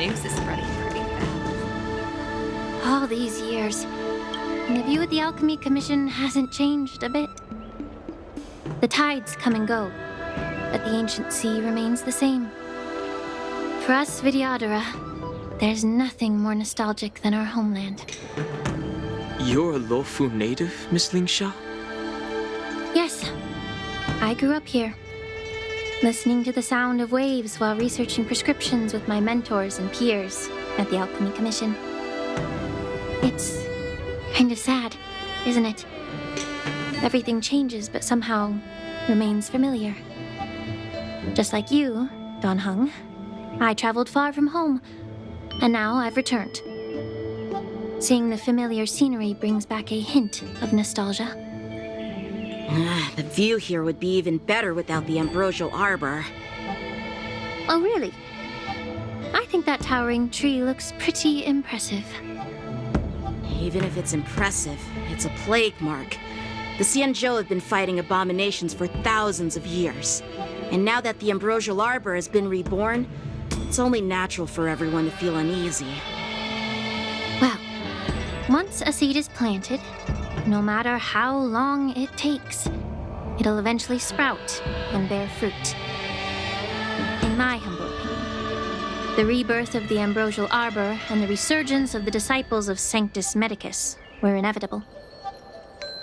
news is spreading pretty fast. All these years, and the view of the Alchemy Commission hasn't changed a bit. The tides come and go, but the ancient sea remains the same. For us Vidyadhara, there's nothing more nostalgic than our homeland. You're a Luofu native, Miss Lingsha? Yes, I grew up here, listening to the sound of waves while researching prescriptions with my mentors and peers at the Alchemy Commission. It's kind of sad, isn't it? Everything changes, but somehow remains familiar. Just like you, Don Hung, I traveled far from home, and now I've returned. Seeing the familiar scenery brings back a hint of nostalgia. The view here would be even better without the ambrosial arbor. Oh, really? I think that towering tree looks pretty impressive. Even if it's impressive, it's a plague mark. The Xianzhou have been fighting abominations for thousands of years. And now that the ambrosial arbor has been reborn, it's only natural for everyone to feel uneasy. Well, once a seed is planted, no matter how long it takes, it'll eventually sprout and bear fruit. In my humble opinion, the rebirth of the ambrosial arbor and the resurgence of the disciples of Sanctus Medicus were inevitable.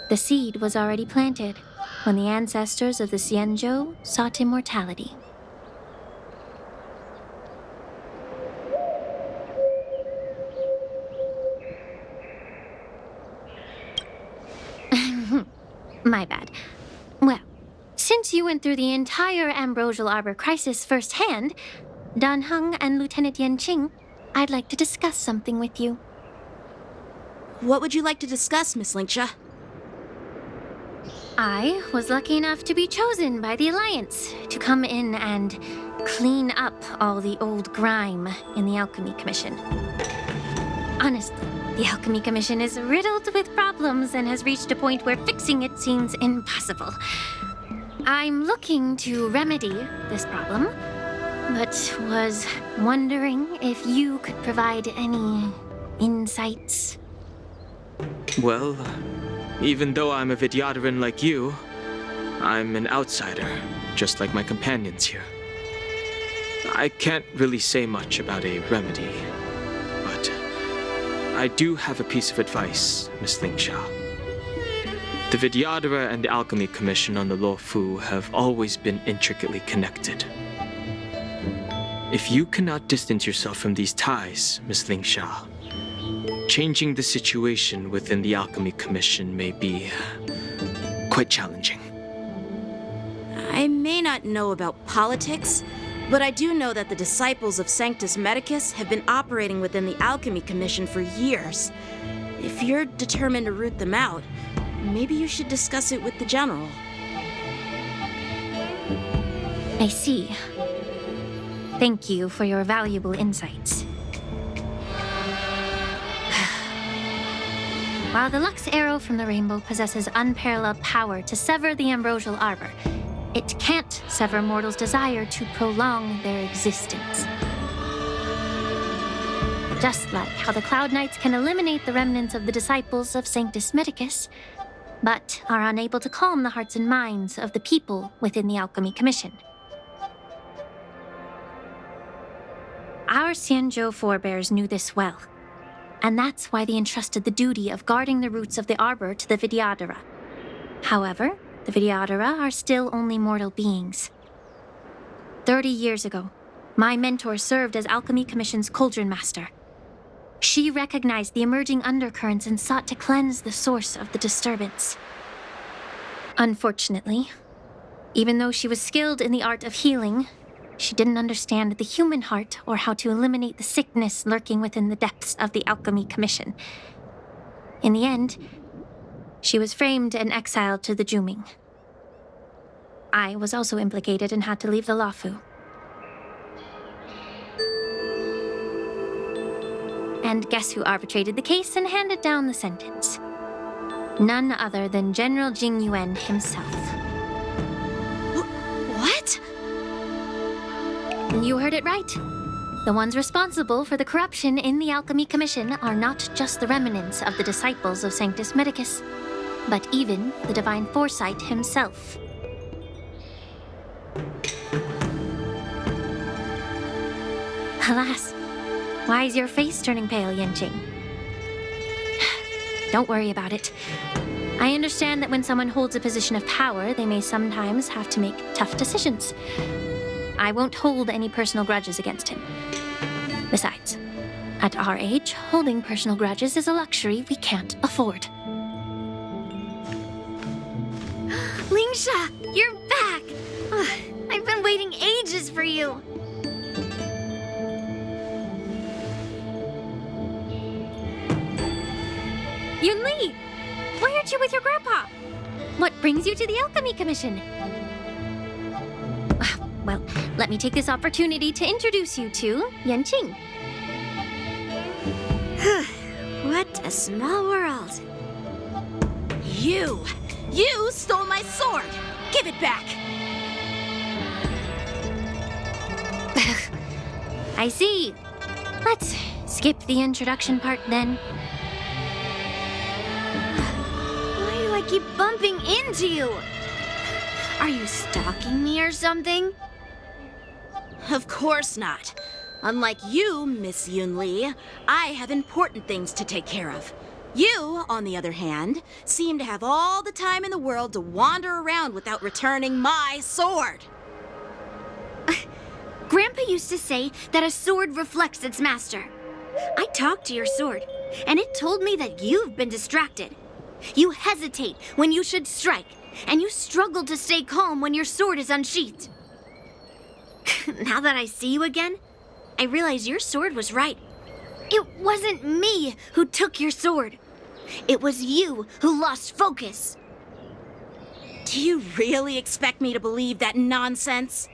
The seed was already planted when the ancestors of the Xianzhou sought immortality. My bad. Well, since you went through the entire Ambrosial Arbor crisis firsthand, Dan Heng and Lieutenant Yanqing, I'd like to discuss something with you. What would you like to discuss, Miss Lingsha? I was lucky enough to be chosen by the Alliance to come in and clean up all the old grime in the Alchemy Commission. Honestly, the Alchemy Commission is riddled with problems and has reached a point where fixing it seems impossible. I'm looking to remedy this problem, but was wondering if you could provide any insights. Well, even though I'm a Vidyadharan like you, I'm an outsider, just like my companions here. I can't really say much about a remedy, but I do have a piece of advice, Miss Lingsha. The Vidyadhara and the Alchemy Commission on the Luofu have always been intricately connected. If you cannot distance yourself from these ties, Miss Lingsha, changing the situation within the Alchemy Commission may be quite challenging. I may not know about politics, but I do know that the disciples of Sanctus Medicus have been operating within the Alchemy Commission for years. If you're determined to root them out, maybe you should discuss it with the General. I see. Thank you for your valuable insights. While the Lux Arrow from the Rainbow possesses unparalleled power to sever the Ambrosial Arbor, it can't sever mortals' desire to prolong their existence. Just like how the Cloud Knights can eliminate the remnants of the disciples of Sanctus Medicus, but are unable to calm the hearts and minds of the people within the Alchemy Commission. Our Xianzhou forebears knew this well, and that's why they entrusted the duty of guarding the roots of the Arbor to the Vidyadhara. However, the Vidyadhara are still only mortal beings. 30 years ago, my mentor served as Alchemy Commission's Cauldron Master. She recognized the emerging undercurrents and sought to cleanse the source of the disturbance. Unfortunately, even though she was skilled in the art of healing, she didn't understand the human heart or how to eliminate the sickness lurking within the depths of the Alchemy Commission. In the end, she was framed and exiled to the Juming. I was also implicated and had to leave the Luofu. And guess who arbitrated the case and handed down the sentence? None other than General Jing Yuan himself. What? You heard it right. The ones responsible for the corruption in the Alchemy Commission are not just the remnants of the disciples of Sanctus Medicus, but even the Divine Foresight himself. Alas, why is your face turning pale, Yanqing? Don't worry about it. I understand that when someone holds a position of power, they may sometimes have to make tough decisions. I won't hold any personal grudges against him. Besides, at our age, holding personal grudges is a luxury we can't afford. Lingsha, you're back! Ugh, I've been waiting ages for you. Yunli! Why aren't you with your grandpa? What brings you to the Alchemy Commission? Well, let me take this opportunity to introduce you to Yanqing. What a small world. You stole my sword! Give it back! I see. Let's skip the introduction part then. Why do I keep bumping into you? Are you stalking me or something? Of course not. Unlike you, Miss Yunli, I have important things to take care of. You, on the other hand, seem to have all the time in the world to wander around without returning my sword. Grandpa used to say that a sword reflects its master. I talked to your sword, and it told me that you've been distracted. You hesitate when you should strike, and you struggle to stay calm when your sword is unsheathed. Now that I see you again, I realize your sword was right. It wasn't me who took your sword. It was you who lost focus. Do you really expect me to believe that nonsense?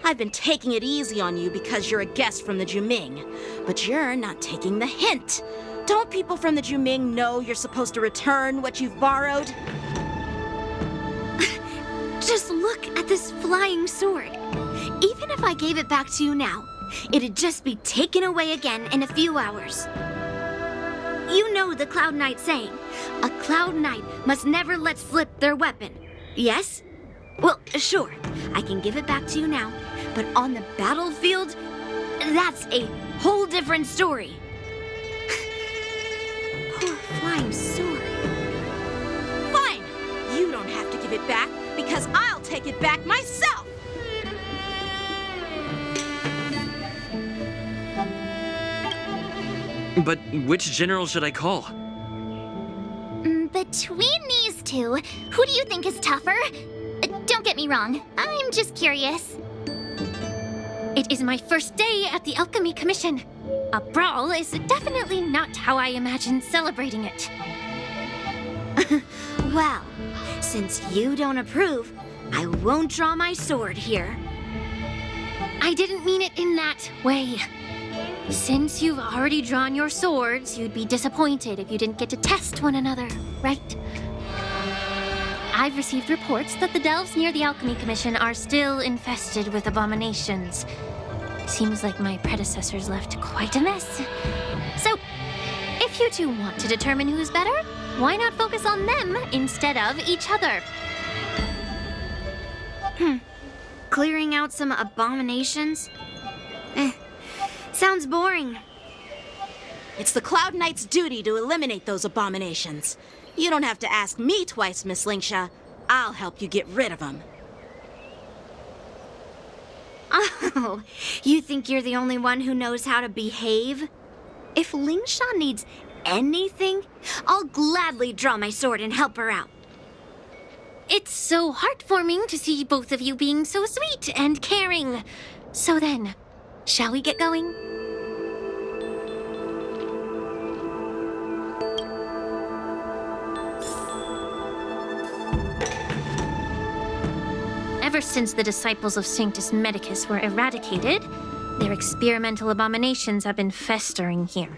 I've been taking it easy on you because you're a guest from the Juming, but you're not taking the hint. Don't people from the Juming know you're supposed to return what you've borrowed? Just look at this flying sword. Even if I gave it back to you now, it'd just be taken away again in a few hours. You know the Cloud Knight saying, a Cloud Knight must never let slip their weapon. Yes? Well, sure, I can give it back to you now, but on the battlefield, that's a whole different story. Poor flying sword. Fine! You don't have to give it back, because I'll take it back myself! But which general should I call? Between these two, who do you think is tougher? Don't get me wrong, I'm just curious. It is my first day at the Alchemy Commission. A brawl is definitely not how I imagined celebrating it. Well, since you don't approve, I won't draw my sword here. I didn't mean it in that way. Since you've already drawn your swords, you'd be disappointed if you didn't get to test one another, right? I've received reports that the delves near the Alchemy Commission are still infested with abominations. Seems like my predecessors left quite a mess. So, if you two want to determine who's better, why not focus on them instead of each other? Clearing out some abominations? Sounds boring. It's the Cloud Knight's duty to eliminate those abominations. You don't have to ask me twice, Miss Lingsha. I'll help you get rid of them. Oh, you think you're the only one who knows how to behave? If Lingsha needs anything, I'll gladly draw my sword and help her out. It's so heartwarming to see both of you being so sweet and caring. So then, shall we get going? Ever since the disciples of Sanctus Medicus were eradicated, their experimental abominations have been festering here.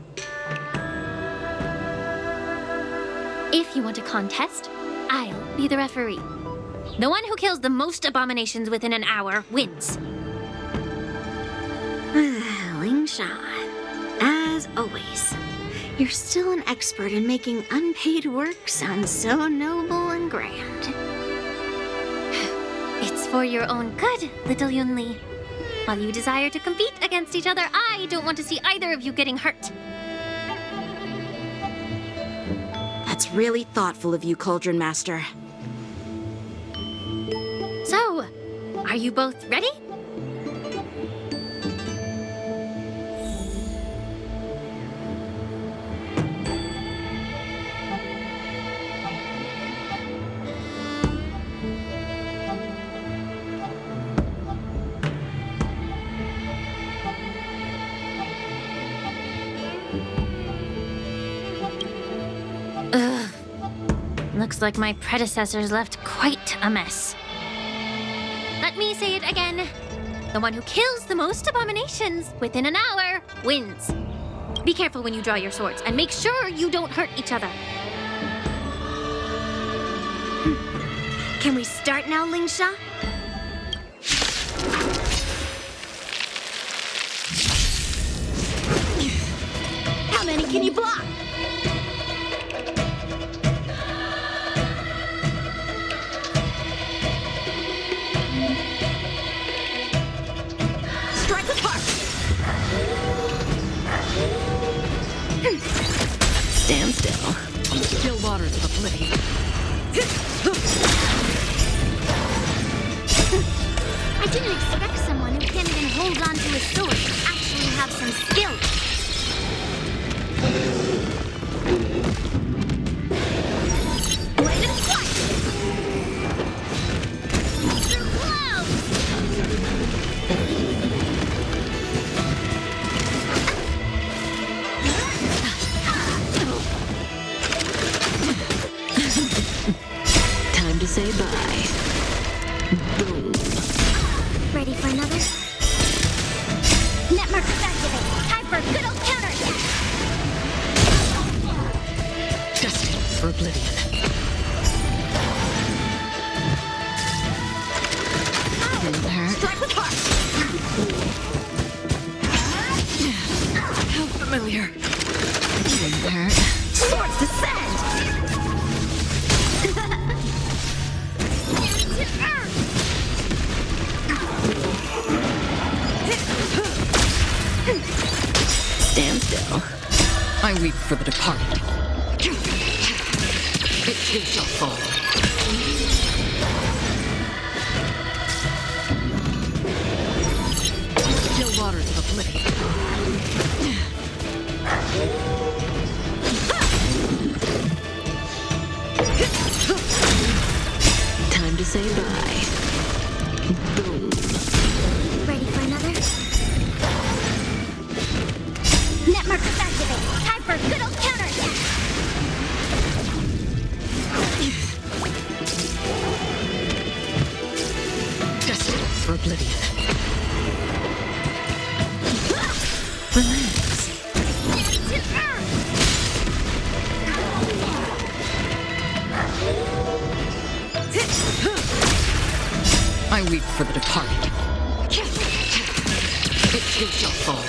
If you want a contest, I'll be the referee. The one who kills the most abominations within an hour wins. Lingsha Lingsha. As always, you're still an expert in making unpaid work sound so noble and grand. It's for your own good, little Yunli. While you desire to compete against each other, I don't want to see either of you getting hurt. That's really thoughtful of you, Cauldron Master. So, are you both ready? Looks like my predecessors left quite a mess. Let me say it again. The one who kills the most abominations within an hour wins. Be careful when you draw your swords and make sure you don't hurt each other. Can we start now, Lingsha? How many can you block? Strike apart! Stand still. Still waters of oblivion. I didn't expect someone who can't even hold on to a sword to actually have some skill. Blade and strike! Through clouds! Time to say bye. Boom. Ready for another? Net markers activate! Time for a good old counterattack! Destined for oblivion. Didn't hurt. Strike apart! How familiar. Didn't hurt. Swords descend! To earth! Stand still. I weep for the departed. It too shall fall. Still waters of oblivion. Time to say bye. Boom. Ready for another? Net markers activate! Time for a good old counterattack! Destined for oblivion. Relax. To earth! I weep for the departed. It too shall fall.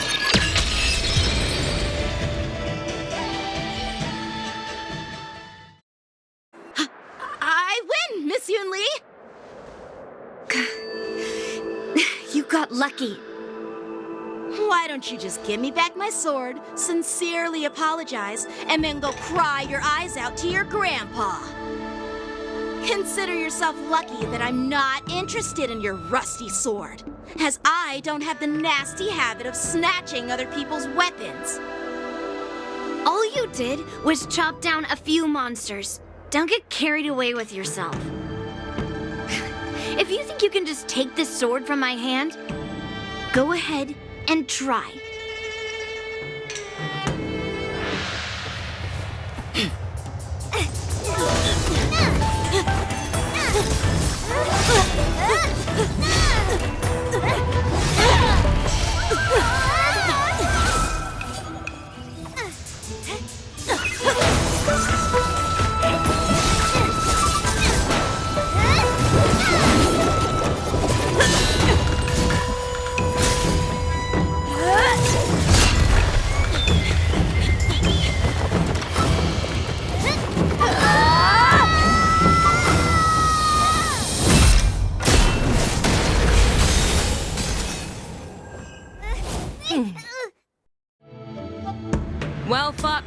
I win, Miss Yunli! You got lucky. Why don't you just give me back my sword, sincerely apologize, and then go cry your eyes out to your grandpa? Consider yourself lucky that I'm not interested in your rusty sword, as I don't have the nasty habit of snatching other people's weapons. All you did was chop down a few monsters. Don't get carried away with yourself. If you think you can just take this sword from my hand, go ahead and try.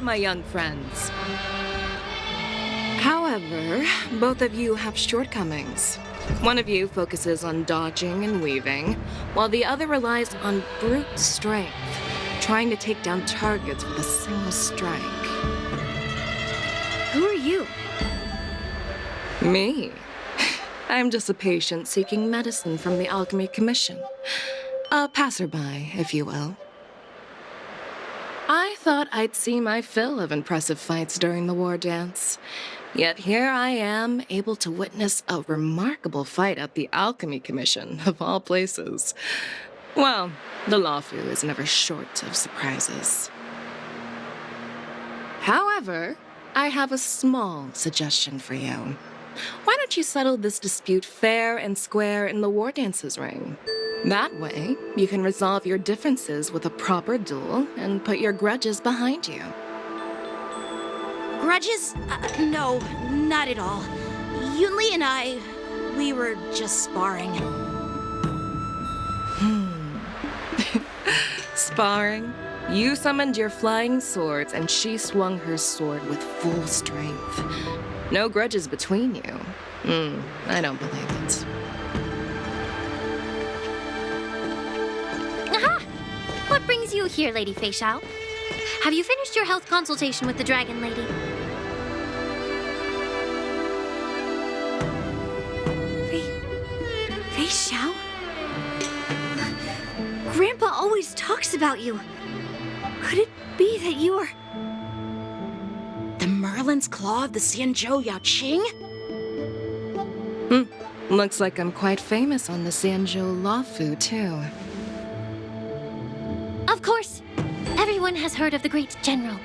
my young friends. However, both of you have shortcomings. One of you focuses on dodging and weaving, while the other relies on brute strength, trying to take down targets with a single strike. Who are you? Me? I'm just a patient seeking medicine from the Alchemy Commission. A passerby, if you will. I thought I'd see my fill of impressive fights during the war dance. Yet here I am, able to witness a remarkable fight at the Alchemy Commission, of all places. Well, the Luofu is never short of surprises. However, I have a small suggestion for you. Why don't you settle this dispute fair and square in the war dance's ring? That way, you can resolve your differences with a proper duel and put your grudges behind you. Grudges? No, not at all. Yunli and we were just sparring. Sparring? You summoned your flying swords and she swung her sword with full strength. No grudges between you. I don't believe it. Aha! What brings you here, Lady Fei Xiao? Have you finished your health consultation with the Dragon Lady? Fei Xiao? Grandpa always talks about you. Could it be that you are... The Merlin's Claw of the Xianzhou Yanqing? Looks like I'm quite famous on the Xianzhou Luofu, too. Of course. Everyone has heard of the great general.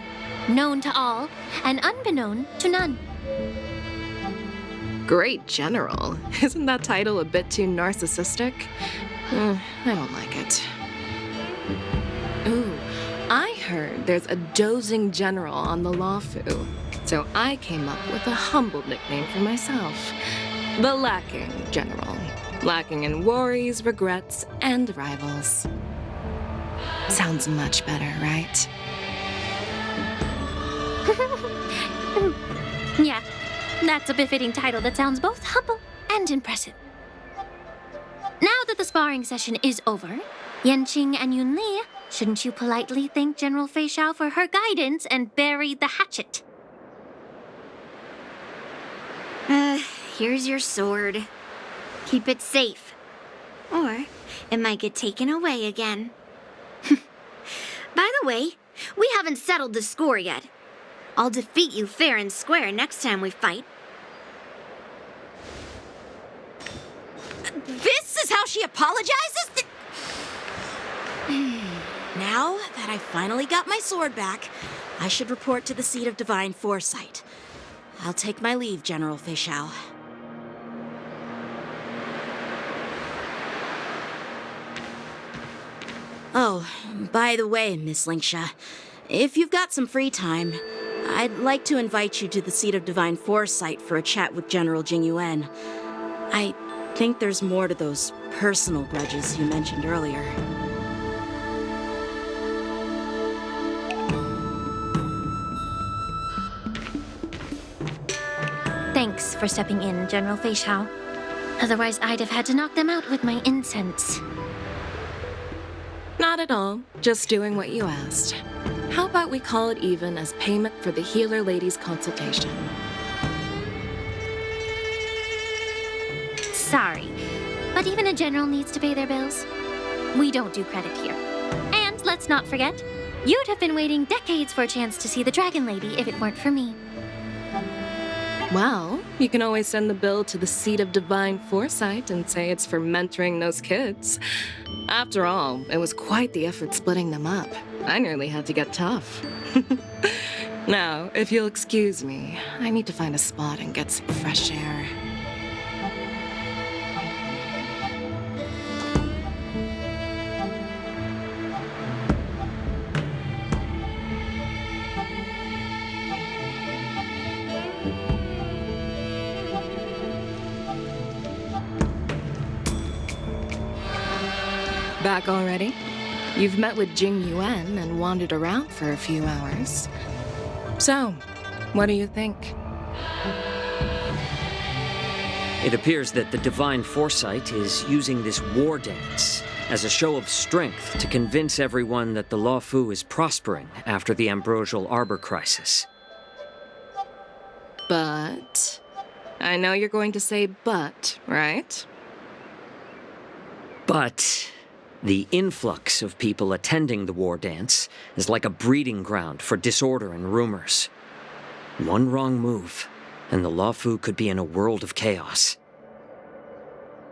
Known to all, and unbeknown to none. Great General? Isn't that title a bit too narcissistic? I don't like it. Ooh, I heard there's a dozing general on the Luofu, so I came up with a humble nickname for myself. The Lacking General. Lacking in worries, regrets, and rivals. Sounds much better, right? Yeah, that's a befitting title that sounds both humble and impressive. Now that the sparring session is over, Yanqing and Yunli, shouldn't you politely thank General Fei Xiao for her guidance and bury the hatchet? Here's your sword. Keep it safe. Or it might get taken away again. By the way, we haven't settled the score yet. I'll defeat you fair and square next time we fight. This is how she apologizes? Now that I finally got my sword back, I should report to the seat of divine foresight. I'll take my leave, General Fei Xiao. Oh, by the way, Miss Lingsha, if you've got some free time, I'd like to invite you to the seat of divine foresight for a chat with General Jingyuan. I think there's more to those personal grudges you mentioned earlier. Thanks for stepping in, General Fei Xiao. Otherwise, I'd have had to knock them out with my incense. Not at all. Just doing what you asked. How about we call it even as payment for the healer lady's consultation? Sorry, but even a general needs to pay their bills. We don't do credit here. And let's not forget, you'd have been waiting decades for a chance to see the Dragon Lady if it weren't for me. Well, you can always send the bill to the seat of divine foresight and say it's for mentoring those kids. After all, it was quite the effort splitting them up. I nearly had to get tough. Now, if you'll excuse me, I need to find a spot and get some fresh air. Back already? You've met with Jingyuan and wandered around for a few hours. So, what do you think? It appears that the Divine Foresight is using this war dance as a show of strength to convince everyone that the Luofu is prospering after the Ambrosial Arbor crisis. But... I know you're going to say but, right? But the influx of people attending the war dance is like a breeding ground for disorder and rumors. One wrong move, and the Luofu could be in a world of chaos.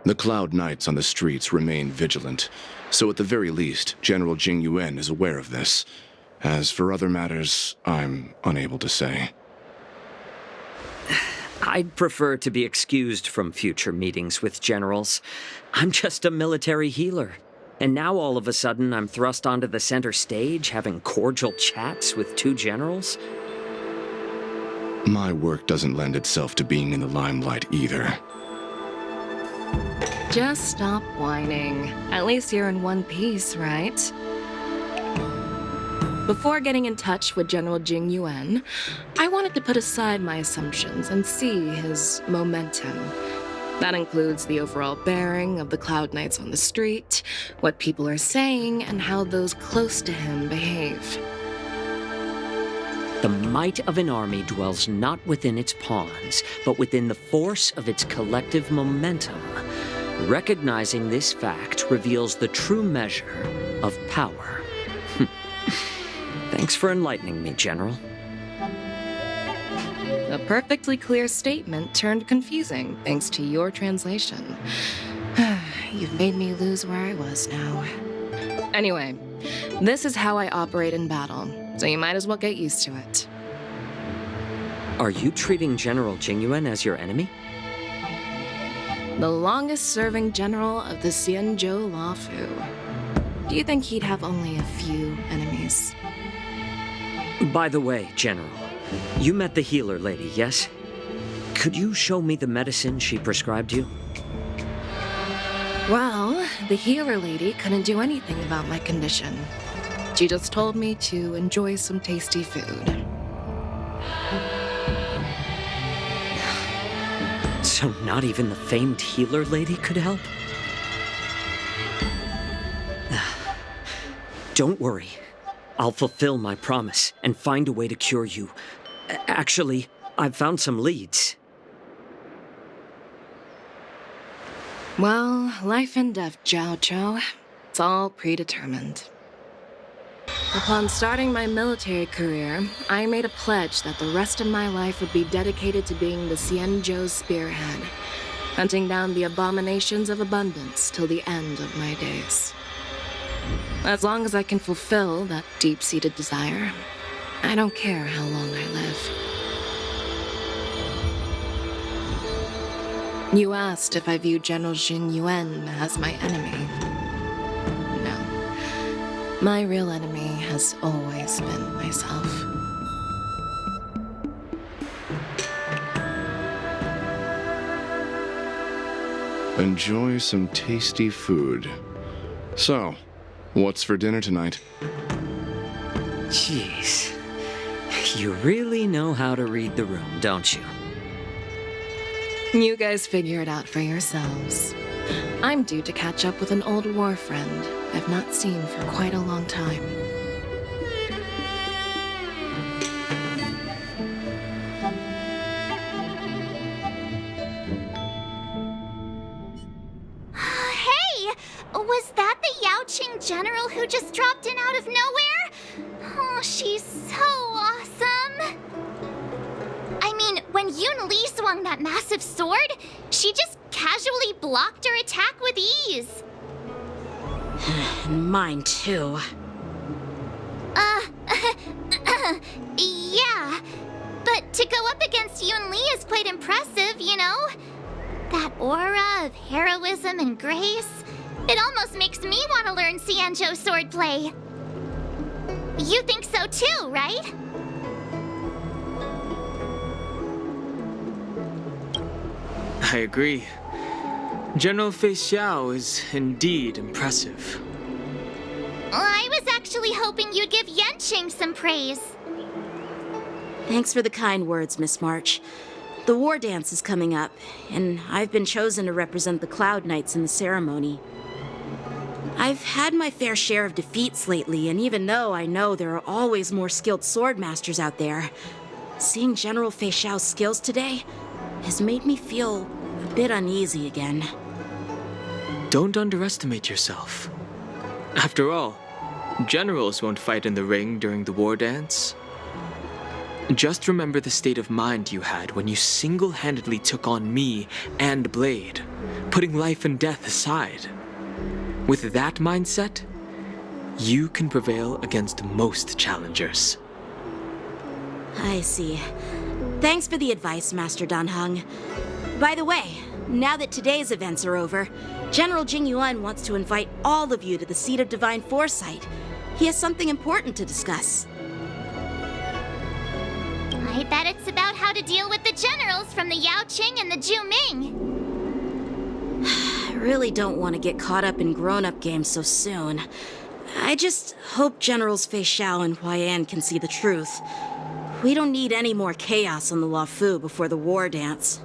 The Cloud Knights on the streets remain vigilant, so at the very least, General Jing Yuan is aware of this. As for other matters, I'm unable to say. I'd prefer to be excused from future meetings with generals. I'm just a military healer. And now all of a sudden I'm thrust onto the center stage having cordial chats with two generals? My work doesn't lend itself to being in the limelight either. Just stop whining. At least you're in one piece, right? Before getting in touch with General Jing Yuan, I wanted to put aside my assumptions and see his momentum. That includes the overall bearing of the Cloud Knights on the street, what people are saying, and how those close to him behave. The might of an army dwells not within its pawns, but within the force of its collective momentum. Recognizing this fact reveals the true measure of power. Thanks for enlightening me, General. A perfectly clear statement turned confusing thanks to your translation. You've made me lose where I was now. Anyway, this is how I operate in battle, so you might as well get used to it. Are you treating General Jing Yuan as your enemy? The longest-serving general of the Xianzhou Luofu. Do you think he'd have only a few enemies? By the way, General, you met the healer lady, yes? Could you show me the medicine she prescribed you? Well, the healer lady couldn't do anything about my condition. She just told me to enjoy some tasty food. So not even the famed healer lady could help? Don't worry. I'll fulfill my promise and find a way to cure you. Actually, I've found some leads. Well, life and death, Zhao Zhou. It's all predetermined. Upon starting my military career, I made a pledge that the rest of my life would be dedicated to being the Xianzhou spearhead, hunting down the abominations of abundance till the end of my days. As long as I can fulfill that deep-seated desire, I don't care how long I live. You asked if I view General Jing Yuan as my enemy. No. My real enemy has always been myself. Enjoy some tasty food. So, what's for dinner tonight? Jeez. You really know how to read the room, don't you? You guys figure it out for yourselves. I'm due to catch up with an old war friend I've not seen for quite a long time. Hey! Was that the Yanqing general who just dropped in out of nowhere? Oh, she's so awesome! I mean, when Yunli swung that massive sword, she just casually blocked her attack with ease. Mine too. Yeah. But to go up against Yunli is quite impressive, you know? That aura of heroism and grace, it almost makes me want to learn Xianzhou swordplay. You think so too, right? I agree. General Fei Xiao is indeed impressive. I was actually hoping you'd give Yanqing some praise. Thanks for the kind words, Miss March. The war dance is coming up, and I've been chosen to represent the Cloud Knights in the ceremony. I've had my fair share of defeats lately, and even though I know there are always more skilled swordmasters out there, seeing General Fei Xiao's skills today has made me feel a bit uneasy again. Don't underestimate yourself. After all, generals won't fight in the ring during the war dance. Just remember the state of mind you had when you single-handedly took on me and Blade, putting life and death aside. With that mindset, you can prevail against most challengers. I see. Thanks for the advice, Master Danheng. By the way, now that today's events are over, General Jingyuan wants to invite all of you to the Seat of Divine Foresight. He has something important to discuss. I bet it's about how to deal with the generals from the Yaoqing and the Juming. I really don't want to get caught up in grown-up games so soon. I just hope Generals Fei Xiao and Huaiyan can see the truth. We don't need any more chaos on the Luofu before the war dance.